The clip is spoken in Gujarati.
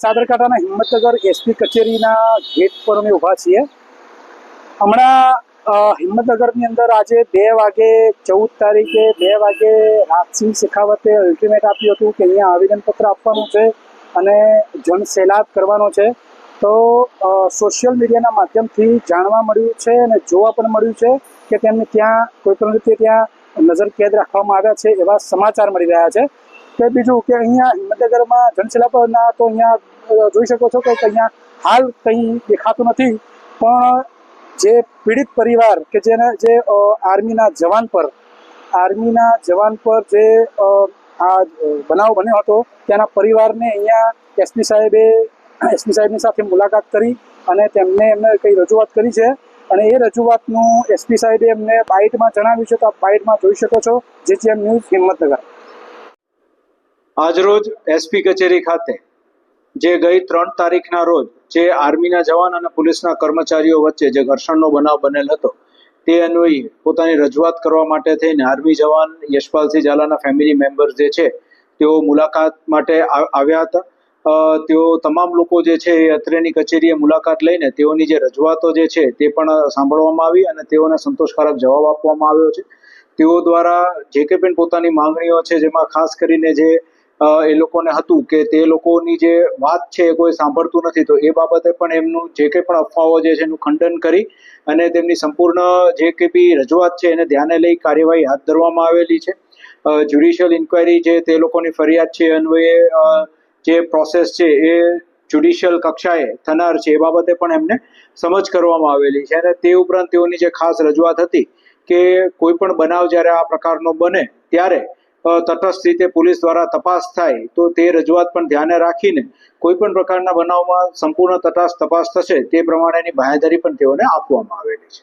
સાબરકાંઠાના હિંમતનગર એસપી કચેરીના ગેટ પર અમે ઊભા છીએ. હમણાં હિંમતનગરની અંદર આજે 2 વાગે 14 તારીખે 2 વાગે રાજસિંહ શેખાવતે અલ્ટિમેટ આપ્યું હતું કે અહીંયા આવેદનપત્ર આપવાનું છે અને જનસેલાબ કરવાનો છે. તો સોશિયલ મીડિયાના માધ્યમથી જાણવા મળ્યું છે અને જોવા પણ મળ્યું છે કે તેમને ત્યાં કોઈપણ રીતે ત્યાં નજરકેદ રાખવામાં આવ્યા છે એવા સમાચાર મળી રહ્યા છે. કે બીજું કે અહીંયા હિંમતનગરમાં જનસેલાબના તો અહીંયા જોઈ શકો છો કે અહીંયા હાલ કંઈ દેખાતું નથી, પણ જે પીડિત પરિવાર કે જે આર્મીના જવાન પર જે આ બનાવ બન્યો હતો તેના પરિવારને અહીંયા એસપી સાહેબની સાથે મુલાકાત કરી અને એમને કંઈ રજૂઆત કરી છે અને એ રજૂઆતનું એસપી સાહેબે એમને બાઇટમાં જણાવ્યું છે. તો આ બાઇટમાં જોઈ શકો છો. GTM news Himmatnagar. આજરોજ એસપી કચેરી ખાતે જે ગઈ 3 તારીખના રોજ જે આર્મીના જવાન અને પોલીસના કર્મચારીઓ વચ્ચે જે ઘર્ષણનો બનાવ બનેલ હતો તે અન્વયે પોતાની રજૂઆત કરવા માટે થઈને આર્મી જવાન યશપાલસિંહ ઝાલાના ફેમિલી મેમ્બર્સ જે છે તેઓ મુલાકાત માટે આવ્યા હતા. તેઓ તમામ લોકો જે છે એ અત્રેની કચેરીએ મુલાકાત લઈને તેઓની જે રજૂઆતો જે છે તે પણ સાંભળવામાં આવી અને તેઓને સંતોષકારક જવાબ આપવામાં આવ્યો છે. તેઓ દ્વારા જે કંઈ પણ પોતાની માંગણીઓ છે, જેમાં ખાસ કરીને જે એ લોકોને હતું કે તે લોકોની જે વાત છે એ કોઈ સાંભળતું નથી, તો એ બાબતે પણ એમનું જે કંઈ પણ અફવાઓ જે છે એનું ખંડન કરી અને તેમની સંપૂર્ણ જે કંઈ બી રજૂઆત છે એને ધ્યાને લઈ કાર્યવાહી હાથ ધરવામાં આવેલી છે. જ્યુડિશિયલ ઇન્ક્વાયરી જે તે લોકોની ફરિયાદ છે અન્વયે જે પ્રોસેસ છે એ જ્યુડિશિયલ કક્ષાએ થનાર છે એ બાબતે પણ એમને સમજ કરવામાં આવેલી છે. અને તે ઉપરાંત તેઓની જે ખાસ રજૂઆત હતી કે કોઈ પણ બનાવ જ્યારે આ પ્રકારનો બને ત્યારે તટસ્થ રીતે પોલીસ દ્વારા તપાસ થાય, તો તે રજૂઆત પણ ધ્યાને રાખીને કોઈ પણ પ્રકારના બનાવમાં સંપૂર્ણ તટસ્થ તપાસ થશે તે પ્રમાણેની બાંહેધરી પણ તેઓને આપવામાં આવેલી છે.